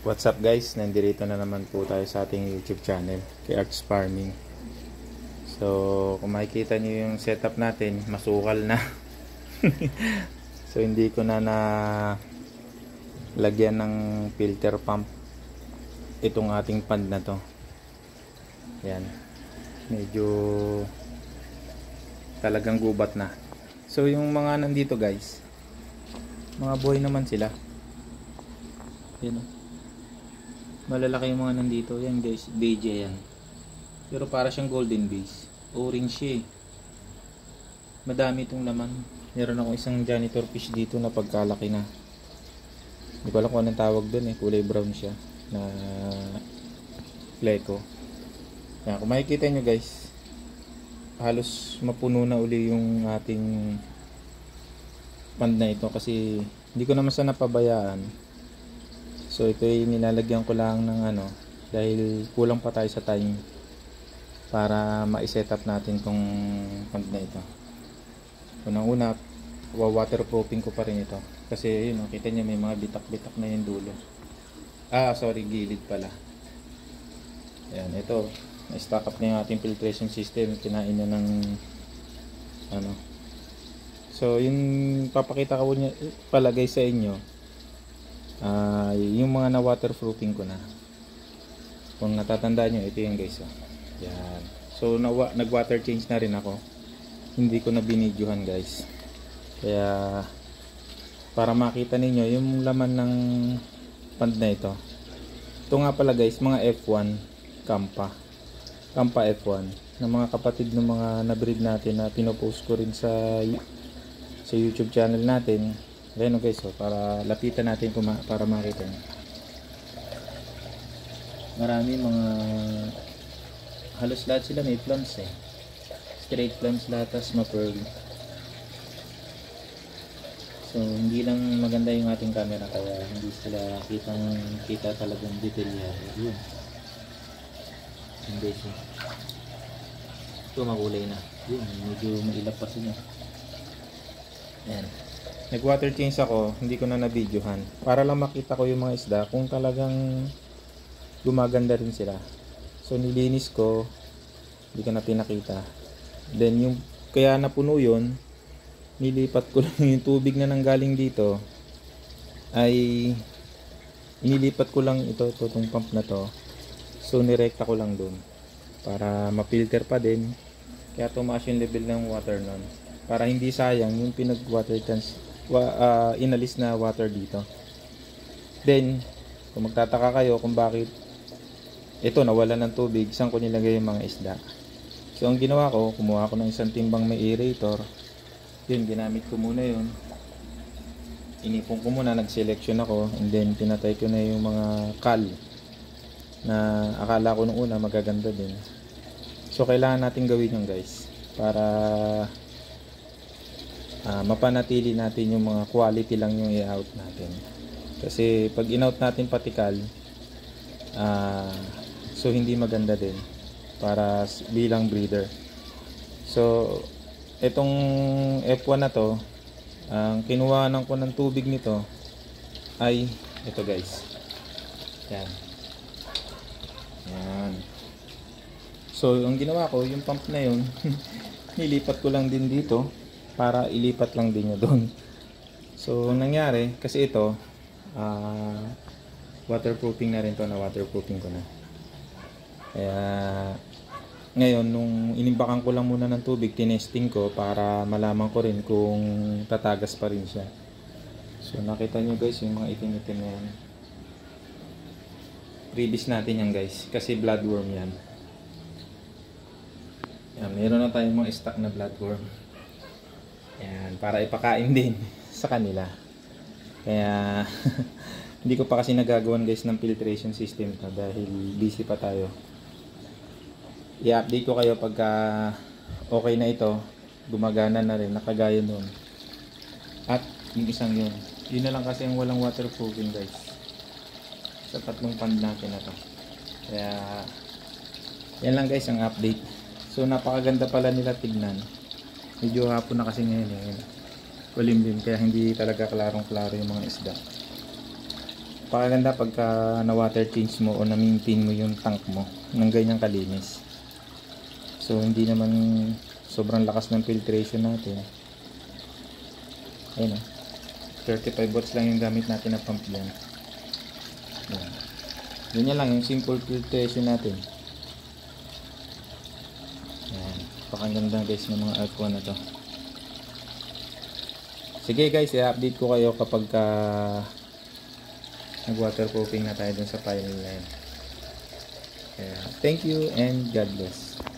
What's up guys? Nandito na naman po tayo sa ating YouTube channel, kay Arts Farming. So, kung makikita nyo yung setup natin, masukal na. So, hindi ko na lagyan ng filter pump itong ating pond na to. Yan. Medyo talagang gubat na. So, yung mga nandito guys, mga buhay naman sila. Yan o. Malalaki yung mga nandito. Yan guys, beige yan. Pero para siyang golden base. Orange siya eh. Madami itong laman. Meron ako isang janitor fish dito na pagkalaki na. Hindi ko alam kung anong tawag dun eh. Kulay brown siya. Na pleco. Yan, kung makikita nyo guys, halos mapuno na uli yung ating pond na ito. Kasi hindi ko naman sana napabayaan. So ito ay nilalagyan ko lang ng dahil kulang pa tayo sa time para ma-set up natin tong pond na ito. Unang-una, waterproofing ko pa rin ito. Kasi yun, kita niyo may mga bitak-bitak na yung dulo. Sorry, gilid pala. Ayan, ito. Na-stack up na yung ating filtration system. Kinain niya ng So yung papakita ko niya palagay sa inyo, yung mga na waterproofing ko na. Kung natatandaan nyo, ito yung guys. Yan. So nag water change na rin ako. Hindi ko na binidyohan guys. Kaya para makita ninyo yung laman ng pond na ito. Ito nga pala guys, mga F1 Kampa F1 na mga kapatid ng mga na-breed natin na pinopost ko rin sa YouTube channel natin. Ayan guys, para lapitan natin para makita nyo. Marami mga halos lahat sila may plants eh. Straight plants lahat, tas ma-pearl. So hindi lang maganda yung ating camera kaya hindi sila kita talagang detalyado. Yun. Hindi siya. Ito makulay na. Yun, medyo mailap pa sila. Ayan. Nag-water change ako, hindi ko na na-videohan. Para lang makita ko yung mga isda kung talagang gumaganda rin sila. So nilinis ko, hindi ko na pinakita. Then yung kaya napuno yun, nilipat ko lang yung tubig na nanggaling dito. Ay inilipat ko lang itong pump na to. So nirekta ko lang dun para ma-filter pa din. Kaya tumaas yung level ng water nun. Para hindi sayang yung pinag-water change. Inalis na water dito. Then kung magtataka kayo kung bakit ito nawala ng tubig, saan ko nilagay yung mga isda. So ang ginawa ko, kumuha ko ng isang timbang may aerator. Yun, ginamit ko muna yun. Inipon ko muna, nag-selection ako, and then pinatay ko na yung mga kal na akala ko nung una magaganda din. So kailangan natin gawin yun guys para mapanatili natin yung mga quality lang yung i-out natin. Kasi pag in-out natin patikal, so hindi maganda din para bilang breeder. So itong F1 na to, ang kinuhanan ko ng tubig nito ay ito guys. Yan. Yan. So ang ginawa ko, yung pump na yun nilipat ko lang din dito para ilipat lang din nyo doon. So nangyari, kasi ito waterproofing na rin to, na waterproofing ko na. Kaya ngayon nung inimbakan ko lang muna ng tubig, tinesting ko para malaman ko rin kung tatagas pa rin siya. So nakita nyo guys yung mga itim-itim na yan, previous natin yan guys, kasi bloodworm yan. Yan, meron na tayong mga stock na bloodworm. Yan, para ipakain din sa kanila. Kaya hindi ko pa kasi nagagawan guys ng filtration system to dahil busy pa tayo. I-update ko kayo pagka okay na ito, gumagana na rin, nakagaya nun. At yung isang yun na lang kasi ang walang waterproofing guys sa tatlong pond natin na to. Kaya yan lang guys ang update. So napakaganda pala nila tignan. Medyo hapon na kasi ngayon. Kulimlim kaya hindi talaga klarong-klaro yung mga isda. Pakaganda pagka na water change mo o na-maintain mo yung tank mo ng ganyang kalinis. So hindi naman sobrang lakas ng filtration natin. Ayun, 35 watts lang yung gamit natin na pump yan. Ayan. Ganyan lang yung simple filtration natin. Ayan. Pakaganda guys ng mga aqua na to. Sige guys, i-update ko kayo kapag nag-waterproofing na tayo dun sa piling na yun. Kaya, thank you and God bless.